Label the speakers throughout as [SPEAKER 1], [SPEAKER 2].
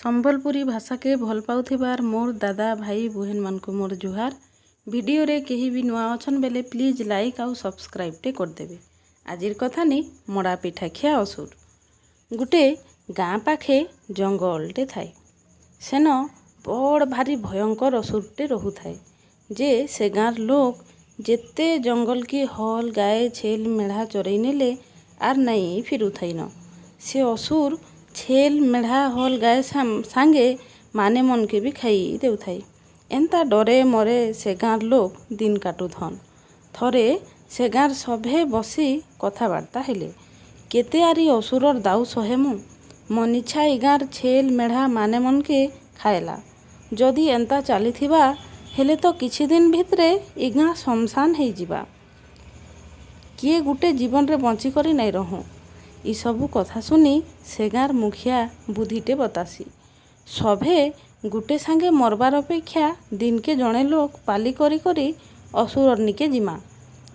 [SPEAKER 1] संबलपुरी भाषा के भल पाउथिबार मोर दादा भाई बहन मान को मोर जुहार। वीडियो रे कहीं भी नुआ अछन बेले प्लीज लाइक आउ सब्सक्राइब टे कर देबे। आजिर कथा नी मोड़ा पिठा खिया असुर। गुटे गाँ पाखे जंगल टे थाए। सेन बड़ भारी भयंकर असुर टे रहु थाए। जे से गाँर लोग जेते जंगल की हल गाय छेल मेढ़ा चरई नेले आर नहीं फिरु थाई न। से असुर छेल मेढ़ा हल गाय सांगे माने मन के भी खाई देउ थाई। एंता डरे मरे से गाँर लोग दिन काटु धन। थरे से गाँर सभे बसी कथबार्ता हेले केते आरी असुरर दाउ सहेमु मन इच्छा ई गाँर छेल मेढ़ा माने मन के खाएला। जदि एंता चलीथिबा हेले तो किछि दिन भितरे ई गाँ शमशान हो जिबा। किए गुटे जीवन रे बंची करी नहीं रहूँ। ई सबू कथा सुनी से गाँर मुखिया बुद्धिटे बतासी। सभे गुटे सांगे मरबार अपेक्षा दिन के जड़े लोग पाली करी करी असुरर निके जिमा।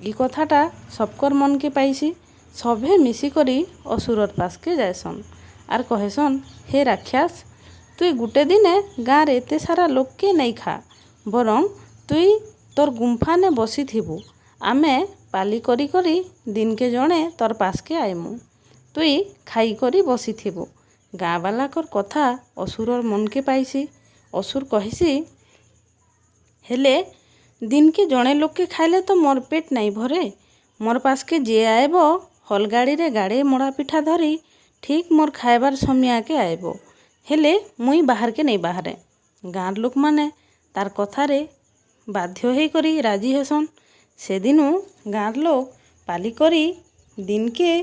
[SPEAKER 1] ई कथाटा सबकर मन के पाइसी। सभे मिसी करी असुरर पास के जायसन आर कहेसन, हे राक्षस तुई गुटे दिने गाँव एते सारा लोग के नहीं खा, बरं तुई तोर गुंफा ने बसी थिबु। आमे पाली करी करी दिन के जड़े तोर पास के आयमु। तुई खाई करी बसी थिबु। गाँ बालाकर कथा असुरर मन के पाइसी। असुर कहिसी, हेले दिन के जड़े लोग के खाइले तो मोर पेट नहीं भरे। मोर पास के जे आएब हलगाड़ी रे गाड़े मोड़ा पिठा धरी ठीक मोर खाएबार समिया के आएब। हेले मुई बाहर के नहीं बाहरे। गाँर लोक माने तार कथारे बाध्य होई करी राजी हेसन। से दिनु गाँर लोग पाली करी दिन के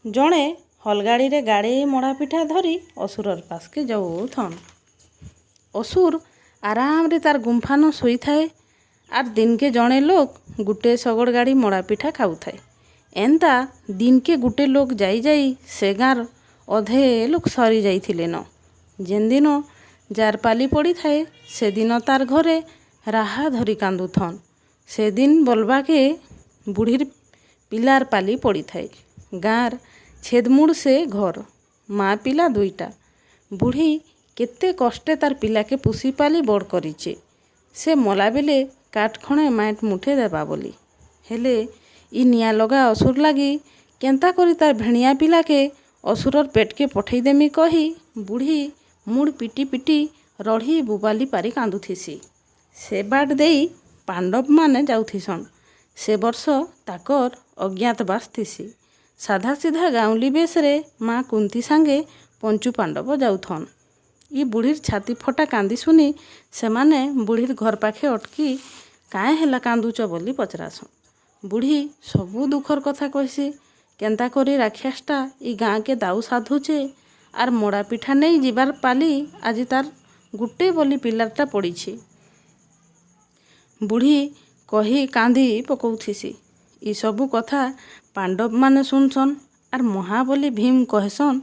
[SPEAKER 1] जड़े हलगाड़ी रे गाड़े मोड़ा पिठा धरी असुरर पास के जाऊ थन। असुर आराम रे तार गुंफान सोई थाए आर दिन के जड़े लोग गुटे सगड़ गाड़ी मोड़ा पिठा खाऊ थाए। एंता दिन के गुटे लोग जाई जाई से गाँर अधे लोग सरी जाइथिले न। जेन दिन जार पाली पड़ी थाए से दिन तार घरे राहा धरी कांदू थन। से दिन बोलबा के बुढ़ीर पिलार पाली पड़ी थाए। गाँर छेदमुड़ से घर माँ पिला दुईटा। बुढ़ी केते कष्टे तार पिला के पुसी पाली बड़ करिचे। से मला बेले काठ खणे माट मुठे देबा बोली। हेले ई निया लगा असुर लागी केंता करी तार भेणिया पिला के असुरर पेट के पठई देमी कही बुढ़ी मुड़ पिटी पिटी रढ़ी बुबाली पारी कांदुथिसी। से बाट देई पांडव माने जाउथिसन। से वर्ष ताकर अज्ञातवास थिसी। साधा सीधा गाँवली बेस रे माँ कुंती सांगे पंचु पांडव जाउथन। ई बुढ़ीर छाती फटा कांदी सुनी से माने बुढ़ीर घर पाखे अटकी काए हेला कांदुच बोली पचरासन। बुढ़ी सबू दुखर कथा कहसी। केंता करी राक्षसटा ई गाँ के दाऊ साधुचे आर मोड़ा पिठा नहीं जीवार पाली आज तार गुटे बोली पिलारटा पड़ीछि। बुढ़ी कही कांदी पकौथिसी। ई सबू कथा पांडव माने सुनसन आर महाबली भीम कहेसन,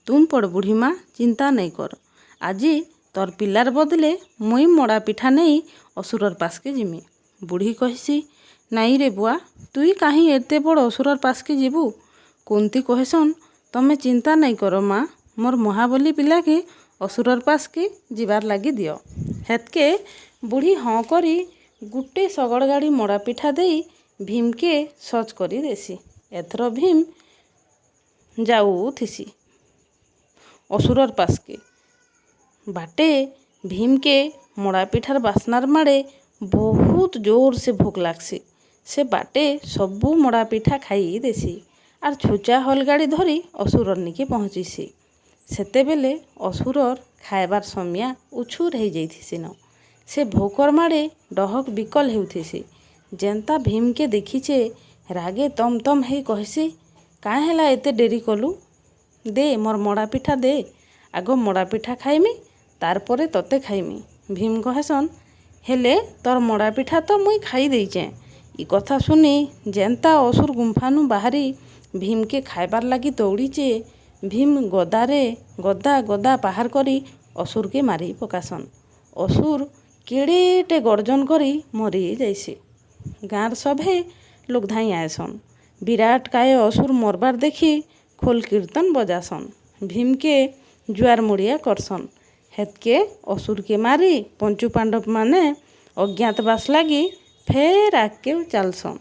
[SPEAKER 1] तुम पड़ बुढ़ी माँ चिंता नहीं कर। आजी तोर पिलार बदले मुई मोड़ा पिठा नहीं असुरर पास के जिमी। बुढ़ी कहिसी, नाई रे बुआ तुई काहीं एते बड़ असुरर पास के जीबू। कुंती कहेसन, तमे चिंता नहीं करो माँ, मोर महाबली पिला के असुरर पास के जीवार लागी दियो। हेतके बुढ़ी हाँ करी गुटे सगड़ गाड़ी मोड़ा पिठा देई भीम के सच करी देसी। एथर भीम जाऊ थिसी असुरर पास के। बाटे भीम के मोड़ा पिठार बासनार माड़े बहुत जोर से भूख लागसी। से बाटे सबू मोड़ा पिठा खाई देसी आर छुचा हलगाड़ी धरी असुरर निके पहुँचीसी। सेते बेले असुरर खाएबार समिया उछुर हो जाइथिसी न। से भोकर माड़े डहक बिकल हेउथिसी। जेंता भीम के देखीचे रागे तम तम हे कहसी, काहे हेला एते डेरी कलु, दे मोर मोड़ा पिठा दे, आगो मोड़ा पिठा खाइमी तार परे तते खाइमी। भीम कहेसन, हेले तोर मोड़ा पिठा तो मुई खाई देइचे। ई कथा सुनी जेंता असुर गुंफानु बाहरी भीम के खाइबार लागी दौड़ीचे भीम गदारे गदा गदा पाहार करी असुर के मारी पकासन। असुर केड़ेटे गर्जन करी मरी जाइसी। गाँर सभे लोग धाई आएसन। विराट काय असुर मरबार देखी खोल कीर्तन बजासन। भीम के जुआर मुड़िया करसन। ହେତ୍କେ ଅସୁରକେ ମାରି ପଞ୍ଚୁ ପାଣ୍ଡବ ମାନେ ଅଜ୍ଞାତବାସ ଲାଗି ଫେର୍ ଆଗକେ ଚାଲସନ୍।